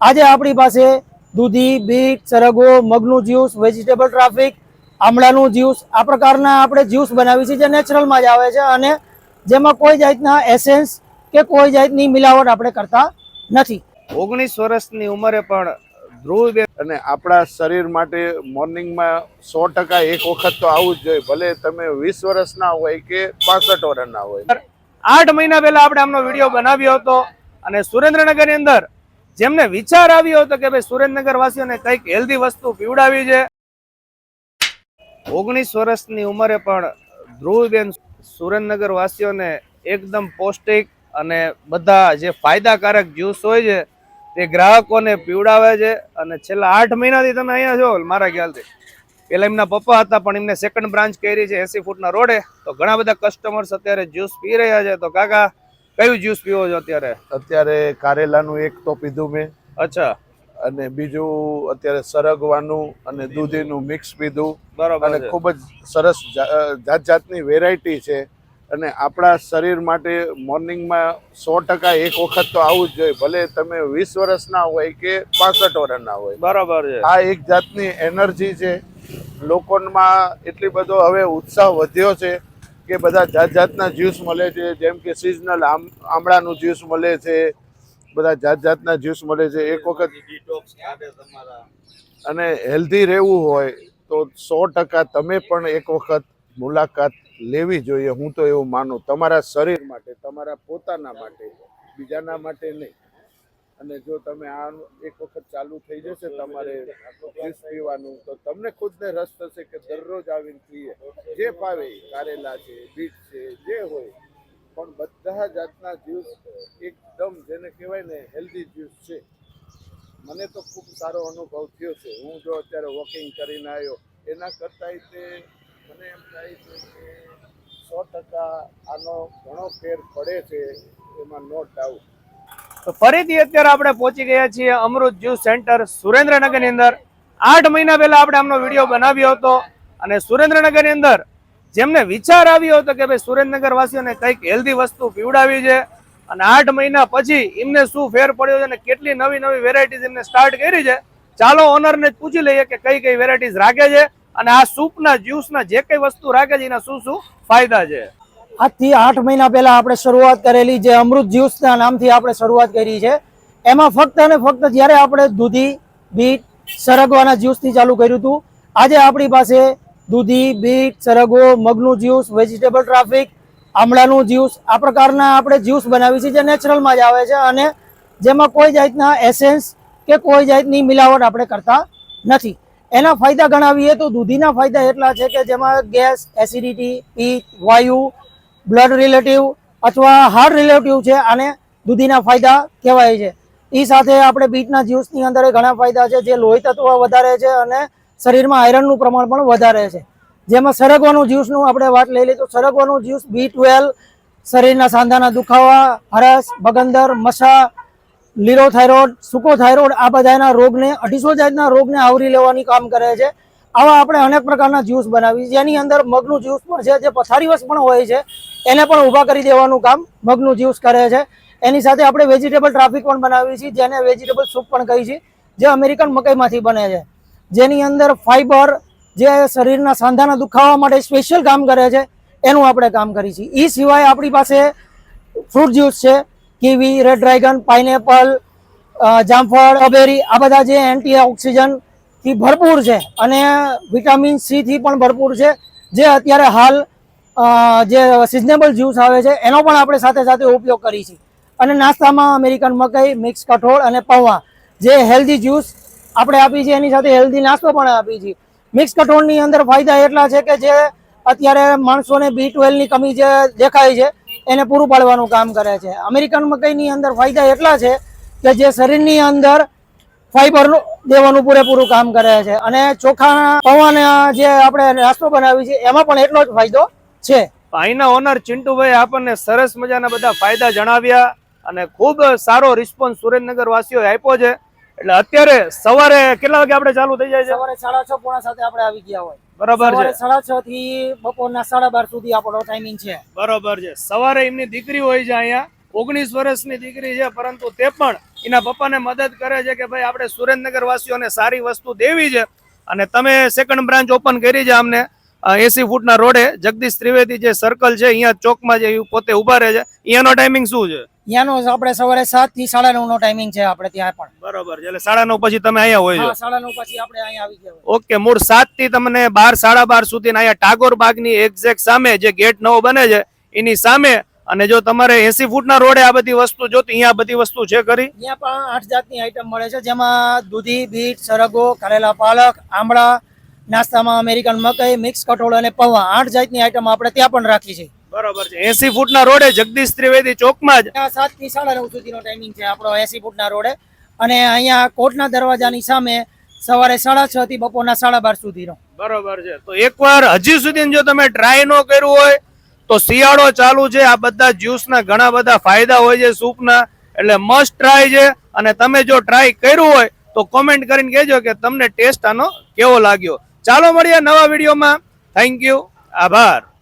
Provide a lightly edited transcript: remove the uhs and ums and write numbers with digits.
આજે આપણી પાસે દૂધી, બીટ, સરગવો, મગનું જ્યુસ, વેજીટેબલ ટ્રાફિક, આમળાનું જ્યુસ, આ પ્રકારના આપણે જ્યુસ બનાવી છે જે નેચરલમાં જ આવે છે અને જેમાં કોઈ જાતના એસેન્સ કે કોઈ જાતની મિલાવટ આપણે કરતા નથી. 19 વર્ષની ઉંમરે પણ ધ્રુવબેન અને આપણા શરીર માટે મોર્નિંગમાં 100% એક વખત તો આવવું જ જોઈએ, ભલે તમે 20 વર્ષના હોય કે 65 વર્ષના હોય. 8 મહિના પહેલા આપણે આમનો વિડીયો બનાવ્યો હતો અને સુરેન્દ્રનગરની અંદર જેમને વિચાર આવ્યો હતો કે ભાઈ સુરેન્દ્રનગર વાસીઓને કંઈક હેલ્ધી વસ્તુ પીવડાવી છે. 19 વર્ષની ઉંમરે પણ ધ્રુવબેન સુરેન્દ્રનગર વાસીઓને એકદમ પૌષ્ટિક અને બધા જે ફાયદાકારક જ્યુસ હોય છે તે ગ્રાહકોને પીવડાવે છે. અને છેલ્લા 8 મહિનાથી તમે અહીંયા જો મારા ખ્યાલથી, પેલા એમના પપ્પા હતા પણ એમને સેકન્ડ બ્રાન્ચ કરી છે 80 ફૂટના રોડે, તો ઘણા બધા કસ્ટમર્સ અત્યારે જ્યુસ પી રહ્યા છે. તો કાકા કયું જ્યુસ પીવો છો અત્યારે? અત્યારે કારેલાનું એક તો પીધું મેં. અચ્છા. અને બીજું અત્યારે સરગવાનું અને દૂધીનું મિક્સ પીધું. બરોબર. અને ખૂબ જ સરસ જાત જાતની વેરાયટી છે. અને આપણા શરીર માટે મોર્નિંગમાં 100% એક વખત તો આવવું જ જોઈએ, ભલે તમે 20 વર્ષના હોય કે 65 વર્ષના હોય. બરાબર છે. આ એક જાતની એનર્જી છે. લોકોમાં એટલી બધો હવે ઉત્સાહ વધ્યો છે કે બધા જાત જાતના જ્યુસ મળે છે, જેમ કે સિઝનલ આમળાનું જ્યુસ મળે છે, બધા જાત જાતના જ્યુસ મળે છે. એક વખત અને હેલ્ધી રહેવું હોય તો 100% તમે પણ એક વખત મુલાકાત લેવી જોઈએ. હું તો એવું માનું, તમારા શરીર માટે, તમારા પોતાના માટે, બીજાના માટે નહીં. અને જો તમે આ એક વખત ચાલુ થઈ જશે તમારે જ્યુસ પીવાનું, તો તમને ખુદને રસ થશે કે દરરોજ આવીને પીએ. જે ફાવે, કારેલા છે, બીટ છે, જે હોય, પણ બધા જાતના જ્યુસ એકદમ જેને કહેવાય ને હેલ્ધી જ્યુસ છે. મને તો ખૂબ સારો અનુભવ થયો છે. હું જો અત્યારે વોકિંગ કરીને આવ્યો એના કરતાં તે મને એમ થાય છે કે 100% આનો ઘણો ફેર પડે છે, એમાં નો ડાઉટ. તો ફરીથી અત્યારે આપણે પહોંચી ગયા છીએ અમૃત જ્યુસ સેન્ટર સુરેન્દ્રનગરની અંદર. 8 મહિના પહેલા આપણે આમનો વિડીયો બનાવ્યો હતો અને સુરેન્દ્રનગરની અંદર જેમને વિચાર આવ્યો હતો કે ભાઈ સુરેન્દ્રનગર વાસીઓને કંઈક હેલ્ધી વસ્તુ પીવડાવી છે અને 8 મહિના પછી એમને શું ફેર પડ્યો છે અને કેટલી નવી નવી વેરાયટીઝ એમને સ્ટાર્ટ કરી છે. ચાલો ઓનરને જ પૂછી લઈએ કે કઈ કઈ વેરાયટીઝ રાખે છે અને આ સૂપના જ્યુસના જે કઈ વસ્તુ રાખે છે એના શું શું ફાયદા છે. આજથી 8 મહિના પહેલા આપણે શરૂઆત કરેલી જે અમૃત જ્યુસના નામથી આપણે શરૂઆત કરી છે, એમાં ફક્ત અને ફક્ત જ્યારે આપણે દૂધી, બીટ, સરગવાના જ્યુસથી ચાલુ કર્યું હતું. આજે આપણી પાસે દૂધી, બીટ, સરગવો, મગનું જ્યુસ, વેજીટેબલ ટ્રાફિક, આમળાનું જ્યુસ, આ પ્રકારના આપણે જ્યુસ બનાવી છે જે નેચરલમાં જ આવે છે અને જેમાં કોઈ જાતના એસેન્સ કે કોઈ જાતની મિલાવટ આપણે કરતા નથી. એના ફાયદા ગણાવીએ તો દૂધીના ફાયદા એટલા છે કે જેમાં ગેસ, એસિડિટી, પિત્ત, વાયુ, બ્લડ રિલેટિવ અથવા હાર્ટ રિલેટિવ છે, આને દૂધીના ફાયદા કહેવાય છે. એ સાથે આપણે બીટના જ્યુસની અંદર ઘણા ફાયદા છે, જે લોહી તત્વ વધારે છે અને શરીરમાં આયરનનું પ્રમાણ પણ વધારે છે. જેમાં સરગવાનું જ્યુસનું આપણે વાત લઈ લઈએ તો સરગવાનું જ્યુસ B12, શરીરના સાંધાના દુખાવા, હરસ, બગંદર, મસા, લીરો થાઇરોઇડ, સૂકો થાઇરોઇડ, આ બધાના રોગને 250 જાતના રોગને આવરી લેવાની કામ કરે છે. આવા આપણે અનેક પ્રકારના જ્યુસ બનાવી, જેની અંદર મગનું જ્યુસ પણ છે, જે પથારીવશ પણ હોય છે એને પણ ઊભા કરી દેવાનું કામ મગનું જ્યુસ કરે છે. એની સાથે આપણે વેજીટેબલ ટ્રાફિક પણ બનાવી છે, જેને વેજીટેબલ સૂપ પણ કહી છે, જે અમેરિકન મકાઈમાંથી બને છે, જેની અંદર ફાઈબર, જે શરીરના સાંધાના દુખાવા માટે સ્પેશિયલ કામ કરે છે, એનું આપણે કામ કરી છીએ. એ સિવાય આપણી પાસે ફ્રૂટ જ્યુસ છે, કીવી, રેડ ડ્રેગન, પાઇનેપલ, જામફળ, સ્ટ્રોબેરી, આ બધા જે એન્ટીઓક્સિડન્ટથી ભરપૂર છે અને વિટામિન C થી પણ ભરપૂર છે, જે અત્યારે હાલ જે સિઝનેબલ જ્યુસ આવે છે એનો પણ આપણે સાથે સાથે ઉપયોગ કરી છીએ. અને નાસ્તામાં અમેરિકન મકાઈ, મિક્સ કઠોળ અને પૌવા, જે હેલ્ધી જ્યુસ આપણે આપી છે, એની સાથે હેલ્ધી નાસ્તો પણ આપી છે. મિક્સ કઠોળની અંદર ફાયદા એટલા છે કે જે અત્યારે માણસોને B12 ની કમી જે દેખાય છે એને પૂરું પાડવાનું કામ કરે છે. અમેરિકન મકાઈની અંદર ફાયદા એટલા છે કે જે શરીરની અંદર ફાઈબર દેવાનું પૂરેપૂરું કામ કરે છે. અને ચોખાના પૌવાના જે આપણે નાસ્તો બનાવી છે એમાં પણ એટલો જ ફાયદો છે. અહીંના ઓનર ચિંટુભાઈ આપણને સરસ મજાના બધા ફાયદા જણાવ્યા અને ખૂબ સારો રિસ્પોન્સ સુરેન્દ્રનગર વાસીઓએ આપ્યો છે. એટલે અત્યારે સવારે કેટલા વાગે આપણે ચાલુ થઈ જાય છે? સવારે 6:30 પોણા 7 આપણે આવી ગયા હોય. બરોબર છે. 6:30 થી બપોરના 12:30 સુધી આપણો ટાઈમિંગ છે. બરોબર છે. સવારે એમની દીકરી હોય છે અહીંયા, 19 વર્ષની દીકરી છે, પરંતુ તે પણ એના પપ્પાને મદદ કરે છે કે ભાઈ આપણે સુરેન્દ્રનગર વાસીઓને સારી વસ્તુ દેવી છે. અને તમે સેકન્ડ બ્રાન્ચ ઓપન કરી છે અમને 80 ફૂટના રોડે જગદીશ ત્રિવેદી જે સર્કલ છે અહીંયા ચોકમાં જે ઈ પોતે ઉભા રહે છે, અહીંયાનો ટાઈમિંગ શું છે? ત્યાંનો આપણે સવારે 7 થી 9:30 નો ટાઈમિંગ છે આપણે ત્યાં પણ. બરોબર છે, એટલે 9:30 પછી તમે અહીંયા હોય છો? હા, 9:30 પછી આપણે અહીંયા આવી ગયા. ઓકે, મૂળ 7 થી તમને 12 12:30 સુધી અહીંયા ટાગોર બાગની એક્ઝેક્ટ સામે જે ગેટ નવો બને છે એની સામે. અને જો તમારે 80 ફૂટના રોડે આ બધી વસ્તુ જોતી, અહીંયા બધી વસ્તુ છે ખરી? ત્યાં પણ 8 જાતની આઈટમ મળે છે, જેમાં દૂધી, બીટ, સરગવો, કારેલા, પાલક, આંબળા, નાસ્તામાં અમેરિકન મકાઈ, મિક્સ કઠોળ અને પૌવા, 8 જાતની આઈટમ આપણે ત્યાં પણ રાખી છે. બરોબર છે. 80 ફૂટના રોડે જગદીશ ત્રિવેદી ચોકમાં જ ત્યાં 7 થી 9:30 સુધીનો ટાઈમિંગ છે આપણો 80 ફૂટના રોડે. અને અહીંયા કોટના દરવાજાની સામે સવારે 6:30 થી બપોરના 12:30 સુધીનો. બરોબર છે. તો એકવાર હજી સુધી જો તમે ટ્રાય ન કર્યું હોય તો શિયાળો ચાલુ છે, આ બધા જ્યુસના ઘણા બધા ફાયદા હોય છે સૂપના, એટલે મસ્ટ ટ્રાય છે. અને તમે જો ટ્રાય કર્યું હોય તો કોમેન્ટ કરીને કહેજો કે તમને ટેસ્ટ આનો કેવો લાગ્યો. ચાલો મળીએ નવા વિડીયોમાં. થેન્ક યુ, આભાર.